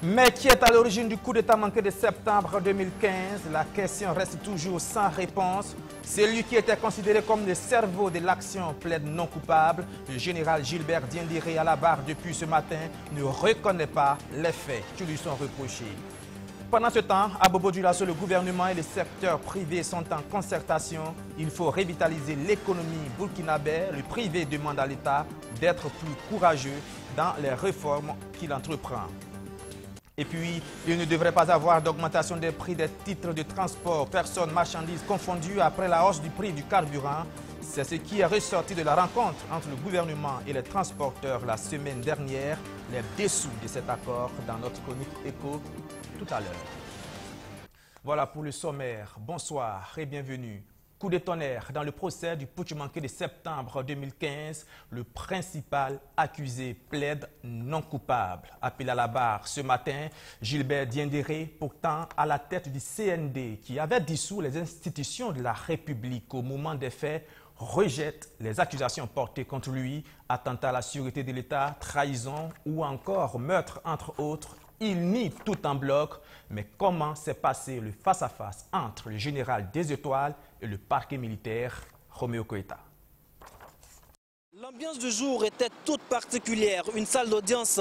Mais qui est à l'origine du coup d'État manqué de septembre 2015? La question reste toujours sans réponse. Celui qui était considéré comme le cerveau de l'action plaide non coupable. Le général Gilbert Diendéré à la barre depuis ce matin ne reconnaît pas les faits qui lui sont reprochés. Pendant ce temps, à Bobo-Dioulasso, le gouvernement et le secteur privé sont en concertation. Il faut revitaliser l'économie burkinabé. Le privé demande à l'État d'être plus courageux dans les réformes qu'il entreprend. Et puis, il ne devrait pas avoir d'augmentation des prix des titres de transport, personnes, marchandises confondues après la hausse du prix du carburant. C'est ce qui est ressorti de la rencontre entre le gouvernement et les transporteurs la semaine dernière. Les dessous de cet accord dans notre chronique Éco tout à l'heure. Voilà pour le sommaire. Bonsoir et bienvenue. Coup de tonnerre dans le procès du putsch manqué de septembre 2015. Le principal accusé plaide non coupable. Appelé à la barre ce matin, Gilbert Diendéré, pourtant à la tête du CND, qui avait dissous les institutions de la République au moment des faits, rejette les accusations portées contre lui, attentat à la sûreté de l'État, trahison ou encore meurtre entre autres. Il nie tout en bloc, mais comment s'est passé le face-à-face entre le général des Étoiles et le parquet militaire Roméo Koïta? L'ambiance du jour était toute particulière, une salle d'audience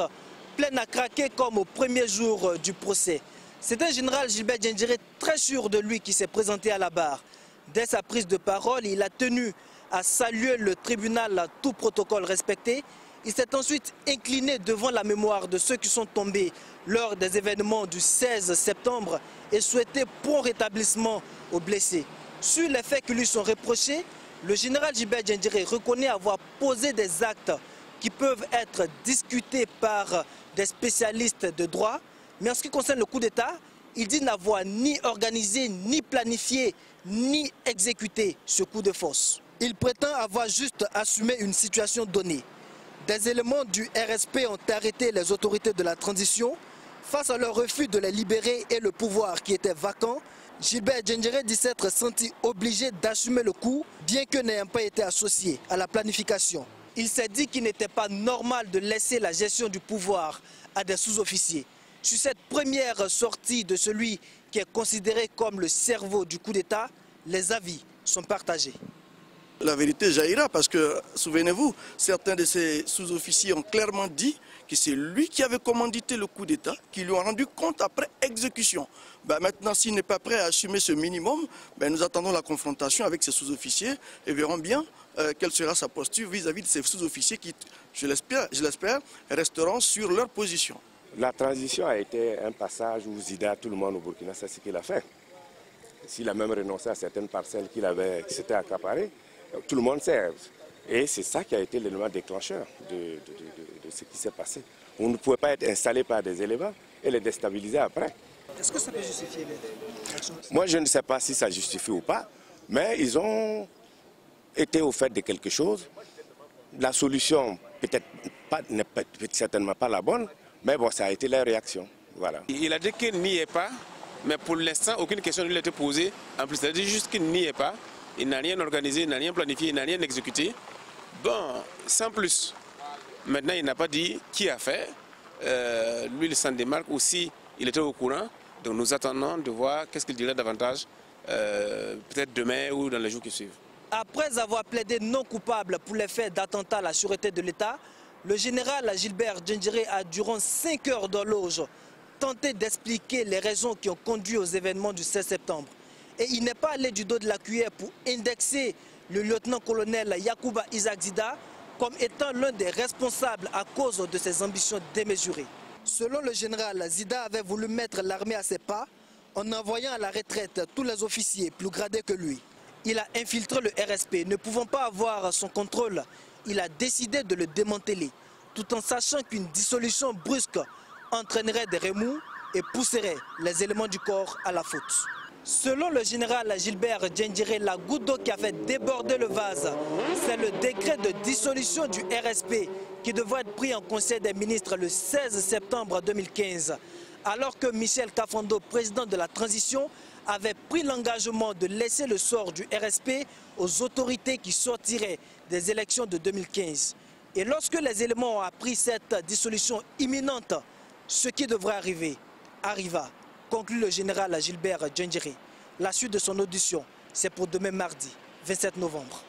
pleine à craquer comme au premier jour du procès. C'est un général Gilbert Diendéré très sûr de lui qui s'est présenté à la barre. Dès sa prise de parole, il a tenu à saluer le tribunal, tout protocole respecté. Il s'est ensuite incliné devant la mémoire de ceux qui sont tombés lors des événements du 16 septembre et souhaité prompt rétablissement aux blessés. Sur les faits qui lui sont reprochés, le général Gilbert Diendéré reconnaît avoir posé des actes qui peuvent être discutés par des spécialistes de droit. Mais en ce qui concerne le coup d'État, il dit n'avoir ni organisé, ni planifié, ni exécuté ce coup de force. Il prétend avoir juste assumé une situation donnée. Des éléments du RSP ont arrêté les autorités de la transition face à leur refus de les libérer et le pouvoir qui était vacant. Gilbert Diendéré dit s'être senti obligé d'assumer le coup, bien que n'ayant pas été associé à la planification. Il s'est dit qu'il n'était pas normal de laisser la gestion du pouvoir à des sous-officiers. Sur cette première sortie de celui qui est considéré comme le cerveau du coup d'État, les avis sont partagés. La vérité jaillira parce que, souvenez-vous, certains de ces sous-officiers ont clairement dit que c'est lui qui avait commandité le coup d'État, qui lui ont rendu compte après exécution. Maintenant, s'il n'est pas prêt à assumer ce minimum, nous attendons la confrontation avec ces sous-officiers et verrons bien quelle sera sa posture vis-à-vis de ces sous-officiers qui, je l'espère, resteront sur leur position. La transition a été un passage où Zida, tout le monde au Burkina, c'est ce qu'il a fait. S'il a même renoncé à certaines parcelles qui s'était accaparées, tout le monde sait. Et c'est ça qui a été l'élément déclencheur de ce qui s'est passé. On ne pouvait pas être installé par des éléments et les déstabiliser après. Est-ce que ça peut justifier l'action? Moi, je ne sais pas si ça justifie ou pas, mais ils ont été au fait de quelque chose. La solution n'est certainement pas la bonne, mais bon, ça a été la réaction. Voilà. Il a dit qu'il n'y est pas, mais pour l'instant, aucune question ne lui a été posée. En plus, il a dit juste qu'il n'y est pas. Il n'a rien organisé, il n'a rien planifié, il n'a rien exécuté. Bon, sans plus. Maintenant, il n'a pas dit qui a fait. Lui, il s'en démarque aussi. Il était au courant. Donc nous attendons de voir qu'est-ce qu'il dirait davantage, peut-être demain ou dans les jours qui suivent. Après avoir plaidé non coupable pour les faits d'attentat à la sûreté de l'État, le général Gilbert Diendéré a, durant 5 heures d'horloge, tenté d'expliquer les raisons qui ont conduit aux événements du 16 septembre. Et il n'est pas allé du dos de la cuillère pour indexer le lieutenant-colonel Yacouba Isaac Zida comme étant l'un des responsables à cause de ses ambitions démesurées. Selon le général, Zida avait voulu mettre l'armée à ses pas en envoyant à la retraite tous les officiers plus gradés que lui. Il a infiltré le RSP. Ne pouvant pas avoir son contrôle, il a décidé de le démanteler, tout en sachant qu'une dissolution brusque entraînerait des remous et pousserait les éléments du corps à la faute. Selon le général Gilbert Diendéré, la goutte d'eau qui a fait déborder le vase, c'est le décret de dissolution du RSP qui devrait être pris en Conseil des ministres le 16 septembre 2015, alors que Michel Kafando, président de la transition, avait pris l'engagement de laisser le sort du RSP aux autorités qui sortiraient des élections de 2015. Et lorsque les éléments ont appris cette dissolution imminente, Ce qui devrait arriver, arriva, conclut le général Gilbert Djendjiri. La suite de son audition, c'est pour demain mardi, 27 novembre.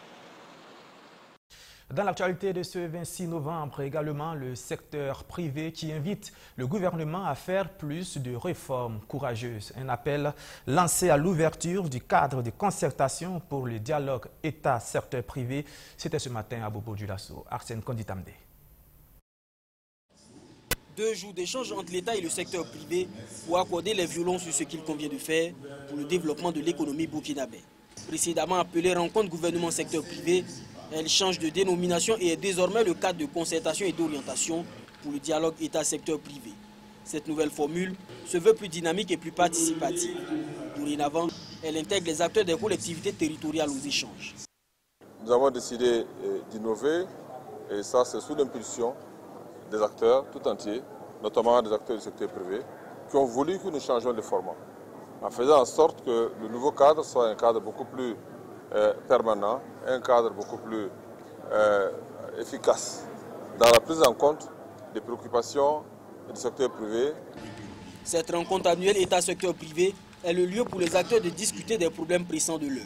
Dans l'actualité de ce 26 novembre également, le secteur privé qui invite le gouvernement à faire plus de réformes courageuses. Un appel lancé à l'ouverture du cadre de concertation pour le dialogue État-secteur privé. C'était ce matin à Bobo-Dioulasso. Arsène Konditamde. 2 jours d'échange entre l'État et le secteur privé pour accorder les violons sur ce qu'il convient de faire pour le développement de l'économie burkinabé. Précédemment appelée rencontre gouvernement-secteur privé, elle change de dénomination et est désormais le cadre de concertation et d'orientation pour le dialogue État-secteur privé. Cette nouvelle formule se veut plus dynamique et plus participative. Dorénavant, elle intègre les acteurs des collectivités territoriales aux échanges. Nous avons décidé d'innover et ça c'est sous l'impulsion des acteurs tout entiers, notamment des acteurs du secteur privé, qui ont voulu que nous changions de format, en faisant en sorte que le nouveau cadre soit un cadre beaucoup plus permanent, un cadre beaucoup plus efficace dans la prise en compte des préoccupations du secteur privé. Cette rencontre annuelle État-secteur privé est le lieu pour les acteurs de discuter des problèmes pressants de l'heure.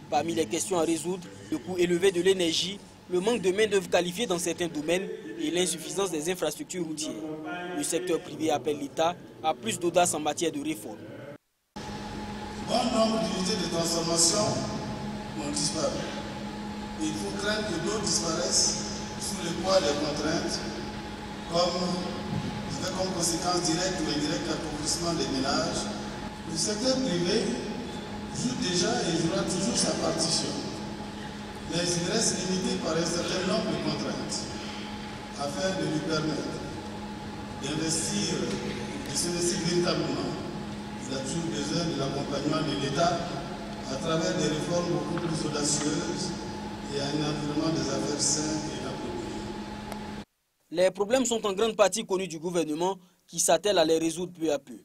Parmi les questions à résoudre, le coût élevé de l'énergie, le manque de main-d'œuvre qualifiée dans certains domaines et l'insuffisance des infrastructures routières. Le secteur privé appelle l'État à plus d'audace en matière de réforme. Bon nombre d'unités de transformation ont disparu. Il faut craindre que d'autres disparaissent sous le poids des contraintes, comme conséquence directe ou indirecte l'appauvrissement des ménages. Le secteur privé joue déjà et jouera toujours sa partition. Mais il reste limité par un certain nombre de contraintes, afin de lui permettre d'investir, de s'investir véritablement. Il a toujours besoin de l'accompagnement de l'État à travers des réformes beaucoup plus audacieuses et un environnement des affaires sain et approprié. Les problèmes sont en grande partie connus du gouvernement qui s'attelle à les résoudre peu à peu.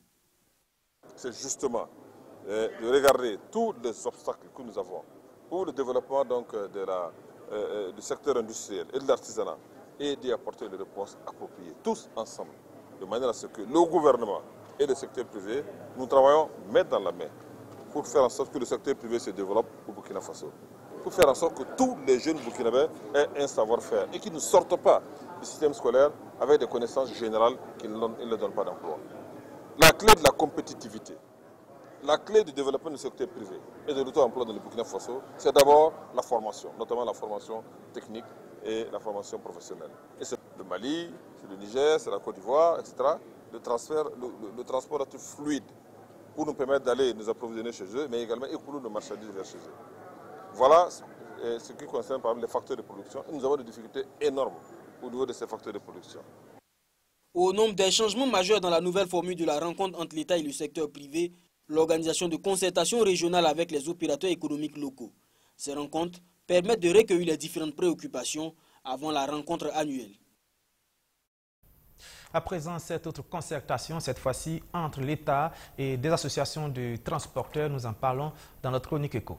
C'est justement de regarder tous les obstacles que nous avons pour le développement donc, du secteur industriel et de l'artisanat et d'y apporter les réponses appropriées, tous ensemble, de manière à ce que le gouvernement et le secteur privé, nous travaillons main dans la main pour faire en sorte que le secteur privé se développe au Burkina Faso, pour faire en sorte que tous les jeunes burkinabés aient un savoir-faire et qu'ils ne sortent pas du système scolaire avec des connaissances générales qu'ils ne donnent pas d'emploi. La clé de la compétitivité, la clé du développement du secteur privé et de l'auto-emploi dans le Burkina Faso, c'est d'abord la formation, notamment la formation technique et la formation professionnelle. Et c'est le Mali, c'est le Niger, c'est la Côte d'Ivoire, etc. Le transport est fluide pour nous permettre d'aller nous approvisionner chez eux, mais également écouler nos marchandises vers chez eux. Voilà ce qui concerne par exemple les facteurs de production. Et nous avons des difficultés énormes au niveau de ces facteurs de production. Au nombre des changements majeurs dans la nouvelle formule de la rencontre entre l'État et le secteur privé, l'organisation de concertation régionale avec les opérateurs économiques locaux. Ces rencontres permettent de recueillir les différentes préoccupations avant la rencontre annuelle. À présent, cette autre concertation, cette fois-ci entre l'État et des associations de transporteurs, nous en parlons dans notre chronique éco.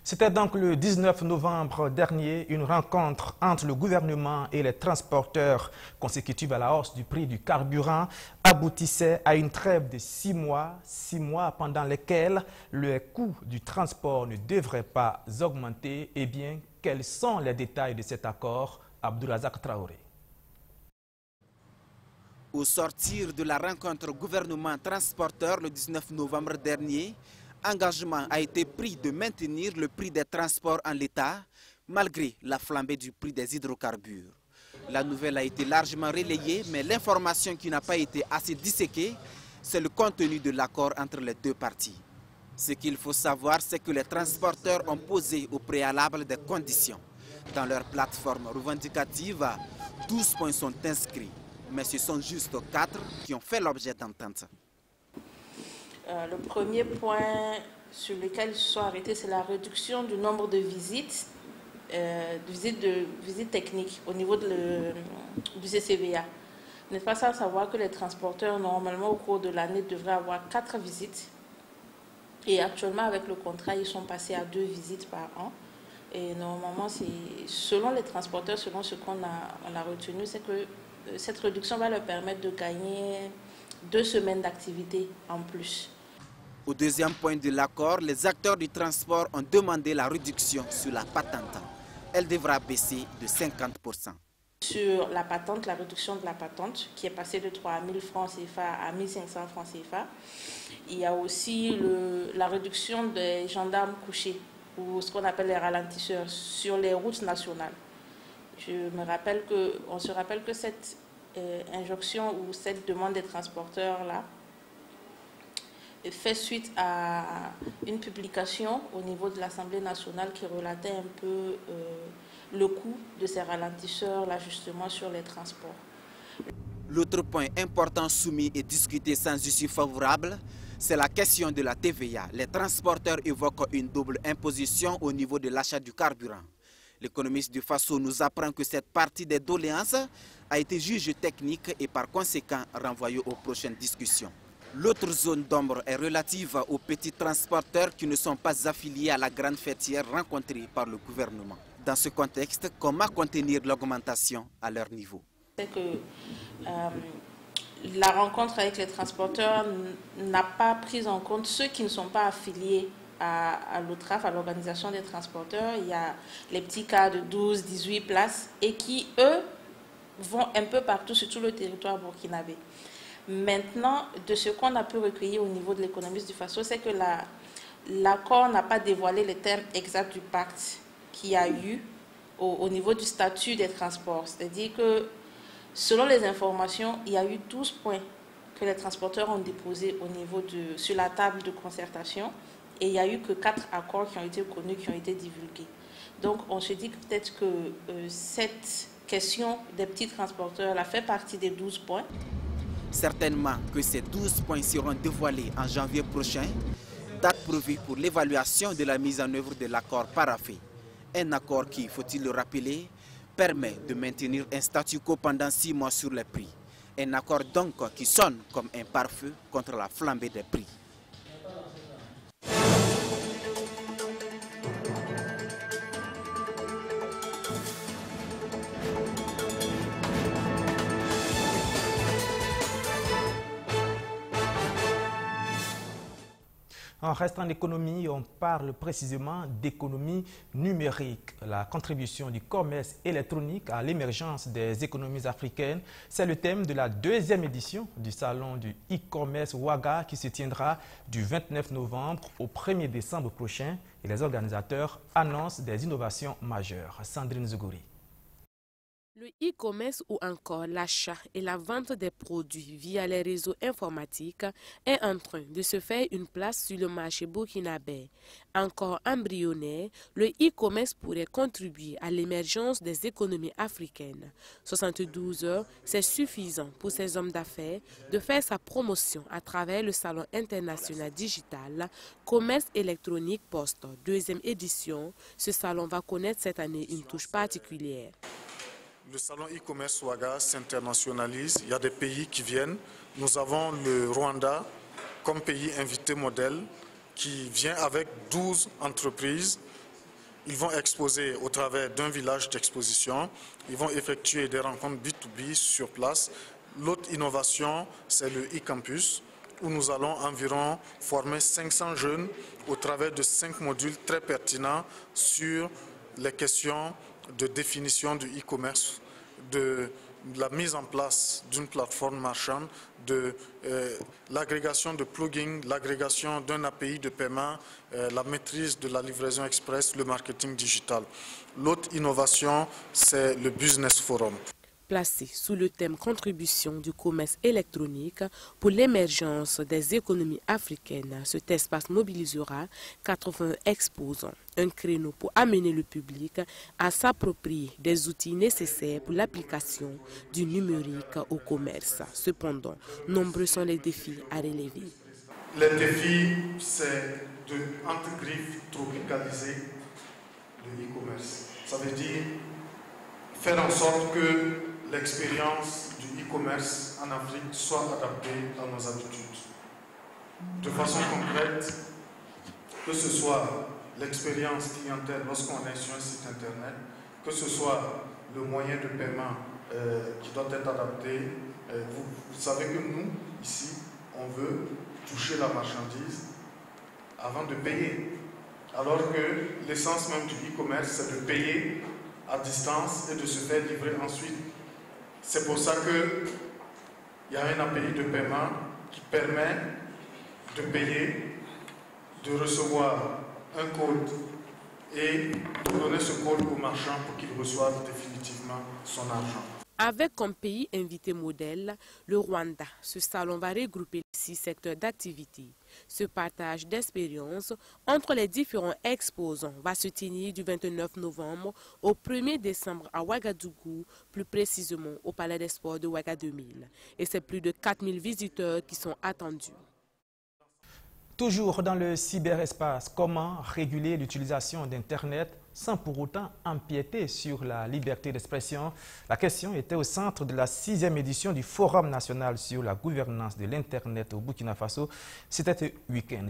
C'était donc le 19 novembre dernier, une rencontre entre le gouvernement et les transporteurs consécutive à la hausse du prix du carburant aboutissait à une trêve de 6 mois pendant lesquels le coût du transport ne devrait pas augmenter. Eh bien, quels sont les détails de cet accord? Abdourazak Traoré. Au sortir de la rencontre gouvernement-transporteur le 19 novembre dernier, engagement a été pris de maintenir le prix des transports en l'état, malgré la flambée du prix des hydrocarbures. La nouvelle a été largement relayée, mais l'information qui n'a pas été assez disséquée, c'est le contenu de l'accord entre les deux parties. Ce qu'il faut savoir, c'est que les transporteurs ont posé au préalable des conditions. Dans leur plateforme revendicative, 12 points sont inscrits, mais ce sont juste 4 qui ont fait l'objet d'entente. Le premier point sur lequel ils se sont arrêtés, c'est la réduction du nombre de visites, visites techniques au niveau du CCVA. Vous n'êtes pas sans savoir que les transporteurs, normalement, au cours de l'année, devraient avoir 4 visites. Et actuellement, avec le contrat, ils sont passés à 2 visites par an. Et normalement, selon les transporteurs, selon ce qu'on a retenu, c'est que cette réduction va leur permettre de gagner 2 semaines d'activité en plus. Au deuxième point de l'accord, les acteurs du transport ont demandé la réduction sur la patente. Elle devra baisser de 50%. Sur la patente, la réduction de la patente, qui est passée de 3 000 francs CFA à 1 500 francs CFA. Il y a aussi la réduction des gendarmes couchés, ou ce qu'on appelle les ralentisseurs, sur les routes nationales. On se rappelle que cette injonction ou cette demande des transporteurs-là fait suite à une publication au niveau de l'Assemblée nationale qui relatait un peu le coût de ces ralentisseurs-là justement sur les transports. L'autre point important soumis et discuté sans issue favorable, c'est la question de la TVA. Les transporteurs évoquent une double imposition au niveau de l'achat du carburant. L'économiste du Faso nous apprend que cette partie des doléances a été jugée technique et par conséquent renvoyée aux prochaines discussions. L'autre zone d'ombre est relative aux petits transporteurs qui ne sont pas affiliés à la grande fêtière rencontrée par le gouvernement. Dans ce contexte, comment contenir l'augmentation à leur niveau? C'est que la rencontre avec les transporteurs n'a pas pris en compte ceux qui ne sont pas affiliés à l'OTRAF, à l'organisation des transporteurs. Il y a les petits cas de 12, 18 places et qui, eux, vont un peu partout sur tout le territoire burkinabé. Maintenant, de ce qu'on a pu recueillir au niveau de l'économiste du Faso, c'est que l'accord n'a pas dévoilé les termes exacts du pacte qu'il y a eu au niveau du statut des transports. C'est-à-dire que, selon les informations, il y a eu 12 points que les transporteurs ont déposés sur la table de concertation et il n'y a eu que 4 accords qui ont été connus, qui ont été divulgués. Donc, on se dit que peut-être que cette question des petits transporteurs là fait partie des 12 points. Certainement que ces 12 points seront dévoilés en janvier prochain, date prévue pour l'évaluation de la mise en œuvre de l'accord paraphé. Un accord qui, faut-il le rappeler, permet de maintenir un statu quo pendant 6 mois sur les prix. Un accord donc qui sonne comme un pare-feu contre la flambée des prix. En restant en économie, on parle précisément d'économie numérique. La contribution du commerce électronique à l'émergence des économies africaines, c'est le thème de la 2e édition du salon du e-commerce Ouaga qui se tiendra du 29 novembre au 1er décembre prochain. Et les organisateurs annoncent des innovations majeures. Sandrine Zougouri. Le e-commerce ou encore l'achat et la vente des produits via les réseaux informatiques est en train de se faire une place sur le marché burkinabé. Encore embryonnaire, le e-commerce pourrait contribuer à l'émergence des économies africaines. 72 heures, c'est suffisant pour ces hommes d'affaires de faire sa promotion à travers le Salon international digital Commerce électronique Post, 2e édition. Ce salon va connaître cette année une touche particulière. Le salon e-commerce Ouaga s'internationalise, il y a des pays qui viennent. Nous avons le Rwanda comme pays invité modèle qui vient avec 12 entreprises. Ils vont exposer au travers d'un village d'exposition. Ils vont effectuer des rencontres B2B sur place. L'autre innovation, c'est le e-campus où nous allons environ former 500 jeunes au travers de 5 modules très pertinents sur les questions de définition du e-commerce, de la mise en place d'une plateforme marchande, de l'agrégation de plugins, l'agrégation d'un API de paiement, la maîtrise de la livraison express, le marketing digital. L'autre innovation, c'est le Business Forum. Placé sous le thème contribution du commerce électronique pour l'émergence des économies africaines, cet espace mobilisera 80 exposants, un créneau pour amener le public à s'approprier des outils nécessaires pour l'application du numérique au commerce. Cependant, nombreux sont les défis à relever. Les défis, c'est de, entre griffes, tropicaliser le e-commerce. Ça veut dire faire en sorte que l'expérience du e-commerce en Afrique soit adaptée à nos habitudes. De façon concrète, que ce soit l'expérience clientèle lorsqu'on est sur un site internet, que ce soit le moyen de paiement qui doit être adapté. Vous savez que nous, ici, on veut toucher la marchandise avant de payer. Alors que l'essence même du e-commerce, c'est de payer à distance et de se faire livrer ensuite. C'est pour ça qu'il y a un API de paiement qui permet de payer, de recevoir un code et de donner ce code au marchand pour qu'il reçoive définitivement son argent. Avec comme pays invité modèle le Rwanda, ce salon va regrouper 6 secteurs d'activité. Ce partage d'expériences entre les différents exposants va se tenir du 29 novembre au 1er décembre à Ouagadougou, plus précisément au Palais des Sports de Ouaga 2000. Et c'est plus de 4000 visiteurs qui sont attendus. Toujours dans le cyberespace, comment réguler l'utilisation d'Internet sans pour autant empiéter sur la liberté d'expression? La question était au centre de la 6e édition du Forum national sur la gouvernance de l'Internet au Burkina Faso. C'était ce week-end.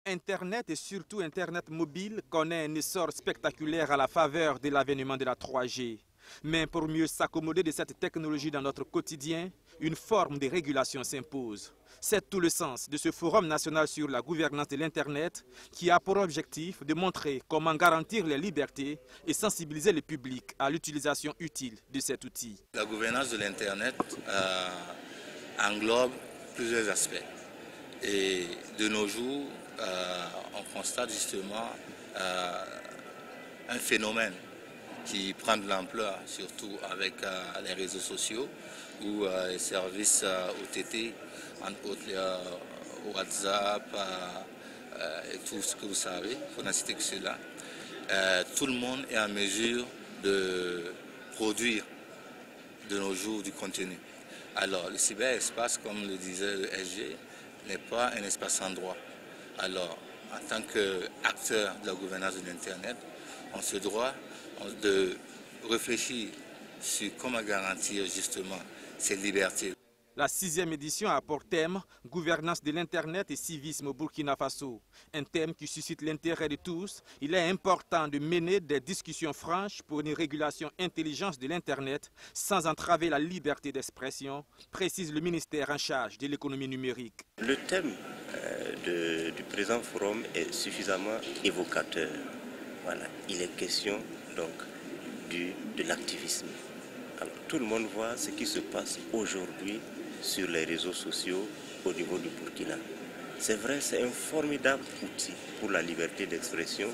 Internet et surtout Internet mobile connaît un essor spectaculaire à la faveur de l'avènement de la 3G. Mais pour mieux s'accommoder de cette technologie dans notre quotidien, une forme de régulation s'impose. C'est tout le sens de ce Forum national sur la gouvernance de l'Internet qui a pour objectif de montrer comment garantir les libertés et sensibiliser le public à l'utilisation utile de cet outil. La gouvernance de l'Internet englobe plusieurs aspects. Et de nos jours, on constate justement un phénomène qui prend de l'ampleur, surtout avec les réseaux sociaux ou les services OTT, entre autres WhatsApp et tout ce que vous savez, il faut n'en citer que cela. Tout le monde est en mesure de produire de nos jours du contenu. Alors le cyberespace, comme le disait le SG, n'est pas un espace sans droit. Alors en tant qu'acteur de la gouvernance de l'Internet, on se doit de réfléchir sur comment garantir justement ces libertés. La 6e édition a pour thème « Gouvernance de l'Internet et civisme au Burkina Faso ». Un thème qui suscite l'intérêt de tous. Il est important de mener des discussions franches pour une régulation intelligente de l'Internet sans entraver la liberté d'expression, précise le ministère en charge de l'économie numérique. Le thème du présent forum est suffisamment évocateur. Voilà. Il est question donc de l'activisme. Alors tout le monde voit ce qui se passe aujourd'hui sur les réseaux sociaux au niveau du Burkina. C'est vrai, c'est un formidable outil pour la liberté d'expression,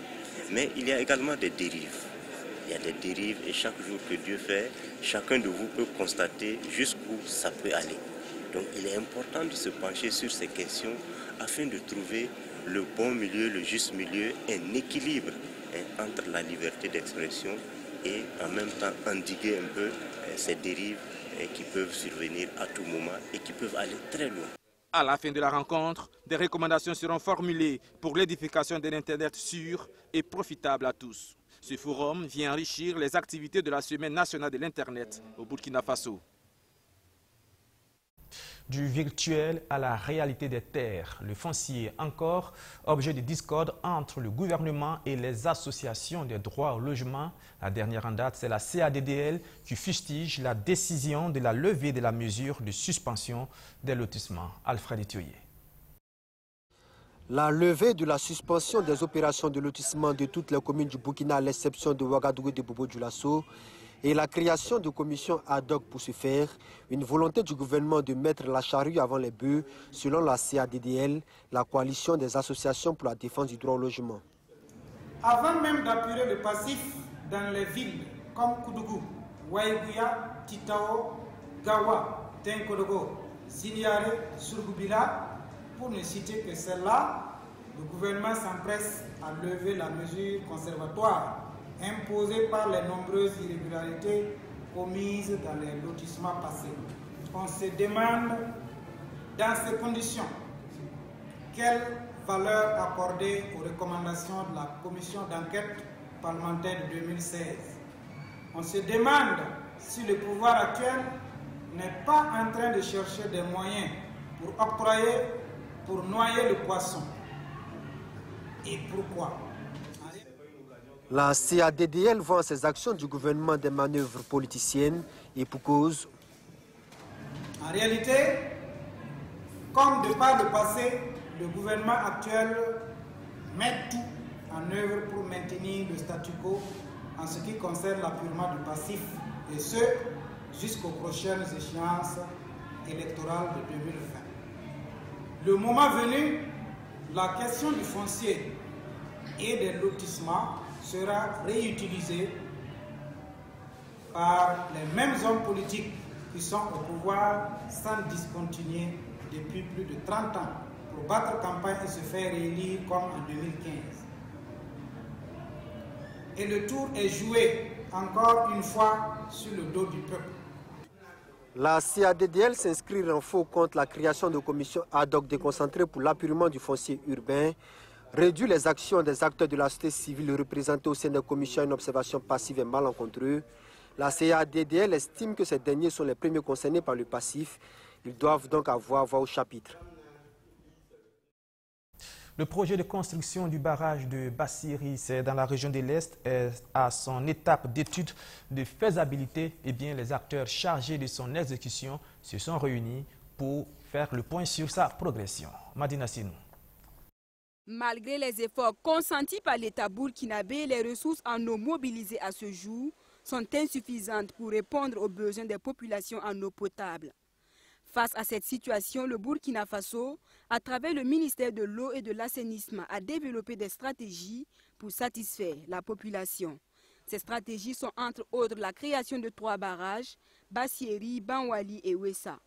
mais il y a également des dérives. Il y a des dérives et chaque jour que Dieu fait, chacun de vous peut constater jusqu'où ça peut aller. Donc il est important de se pencher sur ces questions afin de trouver le bon milieu, le juste milieu, un équilibre entre la liberté d'expression et en même temps endiguer un peu ces dérives qui peuvent survenir à tout moment et qui peuvent aller très loin. À la fin de la rencontre, des recommandations seront formulées pour l'édification d'un Internet sûr et profitable à tous. Ce forum vient enrichir les activités de la Semaine nationale de l'Internet au Burkina Faso. Du virtuel à la réalité des terres, le foncier encore objet de discorde entre le gouvernement et les associations des droits au logement. La dernière en date, c'est la CADDL qui fustige la décision de la levée de la mesure de suspension des lotissements. Alfred Etioye. La levée de la suspension des opérations de lotissement de toutes les communes du Burkina à l'exception de Ouagadougou et de Bobo-Dioulasso et la création de commissions ad hoc pour ce faire, une volonté du gouvernement de mettre la charrue avant les bœufs, selon la CADDL, la coalition des associations pour la défense du droit au logement. Avant même d'apurer le passif dans les villes comme Koudougou, Waïgouya, Titao, Gawa, Tenkodogo, Ziniare, Surgoubila, pour ne citer que celle-là, le gouvernement s'empresse à lever la mesure conservatoire imposée par les nombreuses irrégularités commises dans les lotissements passés. On se demande, dans ces conditions, quelle valeur accorder aux recommandations de la commission d'enquête parlementaire de 2016. On se demande si le pouvoir actuel n'est pas en train de chercher des moyens pour octroyer, pour noyer le poisson. Et pourquoi? La CADDL vend ses actions du gouvernement des manœuvres politiciennes et pour cause. En réalité, comme de par le passé, le gouvernement actuel met tout en œuvre pour maintenir le statu quo en ce qui concerne l'appurement du passif, et ce, jusqu'aux prochaines échéances électorales de 2020. Le moment venu, la question du foncier et des lotissements sera réutilisée par les mêmes hommes politiques qui sont au pouvoir sans discontinuer depuis plus de 30 ans pour battre campagne et se faire réélire comme en 2015. Et le tour est joué encore une fois sur le dos du peuple. La CADDL s'inscrit en faux contre la création de commissions ad hoc déconcentrées pour l'appurement du foncier urbain, réduit les actions des acteurs de la société civile représentés au sein des commissions à une observation passive et malencontreuse. La CADDL estime que ces derniers sont les premiers concernés par le passif. Ils doivent donc avoir voix au chapitre. Le projet de construction du barrage de Bassiri, c'est dans la région de l'Est, est à son étape d'étude de faisabilité. Eh bien, les acteurs chargés de son exécution se sont réunis pour faire le point sur sa progression. Madina Sinou. Malgré les efforts consentis par l'État burkinabé, les ressources en eau mobilisées à ce jour sont insuffisantes pour répondre aux besoins des populations en eau potable. Face à cette situation, le Burkina Faso, à travers le ministère de l'eau et de l'assainissement, a développé des stratégies pour satisfaire la population. Ces stratégies sont entre autres la création de 3 barrages, Bassieri, Banwali et Ouessa.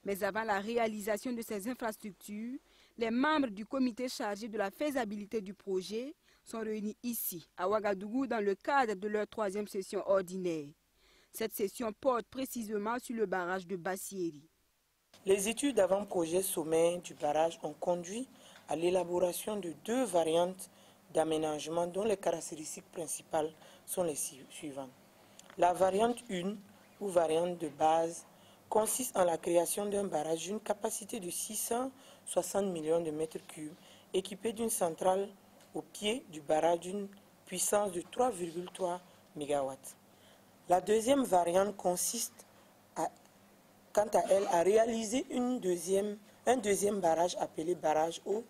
Mais avant la réalisation de ces infrastructures, les membres du comité chargé de la faisabilité du projet sont réunis ici, à Ouagadougou, dans le cadre de leur 3e session ordinaire. Cette session porte précisément sur le barrage de Bassieri. Les études d'avant-projet sommaire du barrage ont conduit à l'élaboration de 2 variantes d'aménagement dont les caractéristiques principales sont les suivantes. La variante 1, ou variante de base, consiste en la création d'un barrage d'une capacité de 660 millions de mètres cubes, équipé d'une centrale au pied du barrage d'une puissance de 3,3 MW. La deuxième variante consiste quant à elle, à réaliser un deuxième barrage appelé barrage eau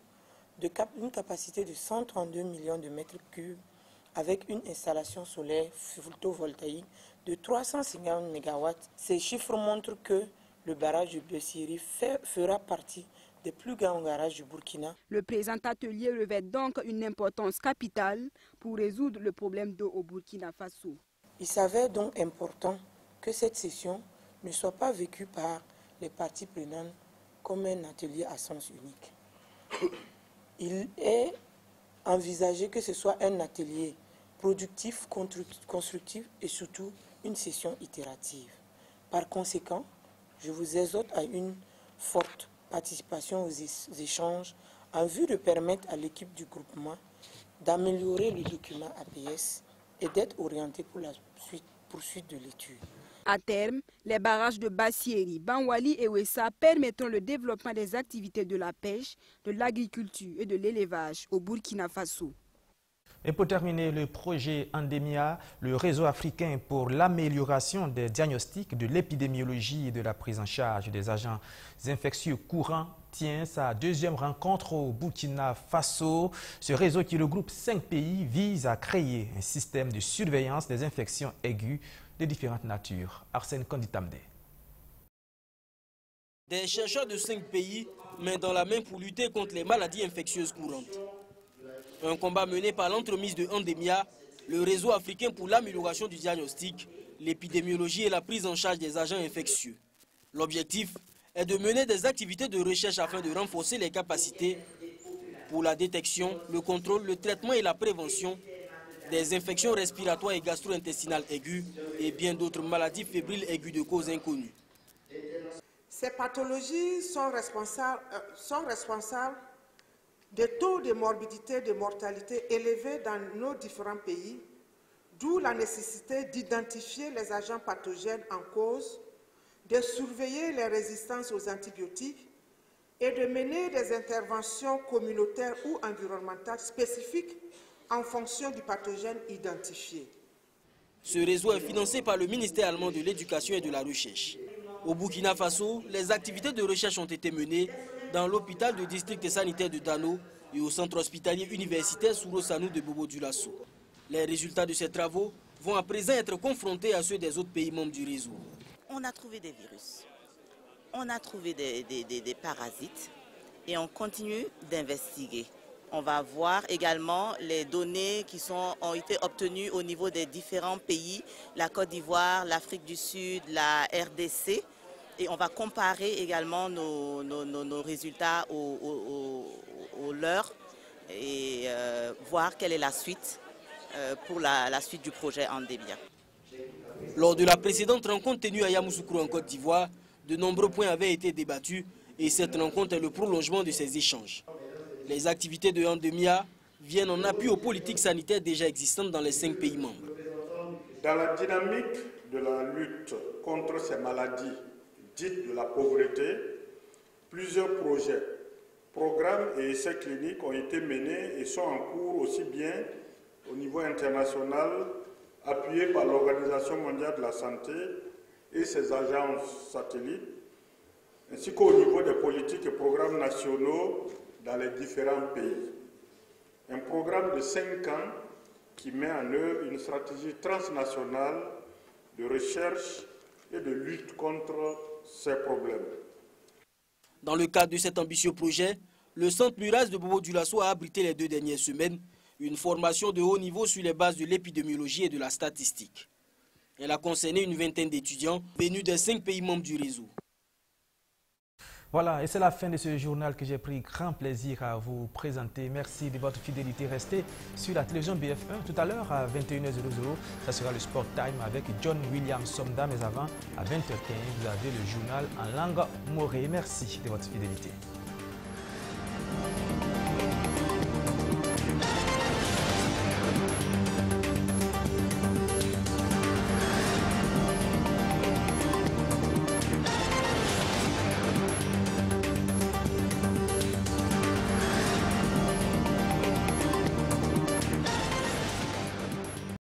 d'une capacité de 132 millions de mètres cubes avec une installation solaire photovoltaïque de 350 MW. Ces chiffres montrent que le barrage de Bassiri fera partie des plus grands barrages du Burkina. Le présent atelier revêt donc une importance capitale pour résoudre le problème d'eau au Burkina Faso. Il s'avère donc important que cette session ne soit pas vécu par les parties prenantes comme un atelier à sens unique. Il est envisagé que ce soit un atelier productif, constructif et surtout une session itérative. Par conséquent, je vous exhorte à une forte participation aux échanges en vue de permettre à l'équipe du groupement d'améliorer le document APS et d'être orienté pour la poursuite de l'étude. À terme, les barrages de Bassieri, Banwali et Ouessa permettront le développement des activités de la pêche, de l'agriculture et de l'élevage au Burkina Faso. Et pour terminer, le projet Endemia, le réseau africain pour l'amélioration des diagnostics, de l'épidémiologie et de la prise en charge des agents infectieux courants, tient sa 2e rencontre au Burkina Faso. Ce réseau qui regroupe 5 pays vise à créer un système de surveillance des infections aiguës de différentes natures. Arsène Konditamde. Des chercheurs de 5 pays, main dans la main pour lutter contre les maladies infectieuses courantes. Un combat mené par l'entremise de Endemia, le réseau africain pour l'amélioration du diagnostic, l'épidémiologie et la prise en charge des agents infectieux. L'objectif est de mener des activités de recherche afin de renforcer les capacités pour la détection, le contrôle, le traitement et la prévention des infections respiratoires et gastro-intestinales aiguës et bien d'autres maladies fébriles aiguës de cause inconnue. Ces pathologies sont responsables de taux de morbidité et de mortalité élevés dans nos différents pays, d'où la nécessité d'identifier les agents pathogènes en cause, de surveiller les résistances aux antibiotiques et de mener des interventions communautaires ou environnementales spécifiques en fonction du pathogène identifié. Ce réseau est financé par le ministère allemand de l'Éducation et de la Recherche. Au Burkina Faso, les activités de recherche ont été menées dans l'hôpital du district sanitaire de Dano et au centre hospitalier universitaire Souro Sanou de Bobo-Dioulasso. Les résultats de ces travaux vont à présent être confrontés à ceux des autres pays membres du réseau. On a trouvé des virus, on a trouvé des parasites et on continue d'investiguer. On va voir également les données qui ont été obtenues au niveau des différents pays, la Côte d'Ivoire, l'Afrique du Sud, la RDC. Et on va comparer également nos résultats aux leurs et voir quelle est la suite pour la suite du projet Andemia. Lors de la précédente rencontre tenue à Yamoussoukro en Côte d'Ivoire, de nombreux points avaient été débattus et cette rencontre est le prolongement de ces échanges. Les activités de Andemia viennent en appui aux politiques sanitaires déjà existantes dans les 5 pays membres. Dans la dynamique de la lutte contre ces maladies dites de la pauvreté, plusieurs projets, programmes et essais cliniques ont été menés et sont en cours aussi bien au niveau international, appuyés par l'Organisation mondiale de la santé et ses agences satellites, ainsi qu'au niveau des politiques et programmes nationaux dans les différents pays. Un programme de 5 ans qui met en œuvre une stratégie transnationale de recherche et de lutte contre ces problèmes. Dans le cadre de cet ambitieux projet, le centre Muras de Bobo-Dioulasso a abrité les 2 dernières semaines une formation de haut niveau sur les bases de l'épidémiologie et de la statistique. Elle a concerné une vingtaine d'étudiants venus des 5 pays membres du réseau. Voilà, et c'est la fin de ce journal que j'ai pris grand plaisir à vous présenter. Merci de votre fidélité. Restez sur la télévision BF1. Tout à l'heure, à 21h00, ça sera le Sport Time avec John William Somda. Mais avant, à 20h15, vous avez le journal en langue morée. Merci de votre fidélité.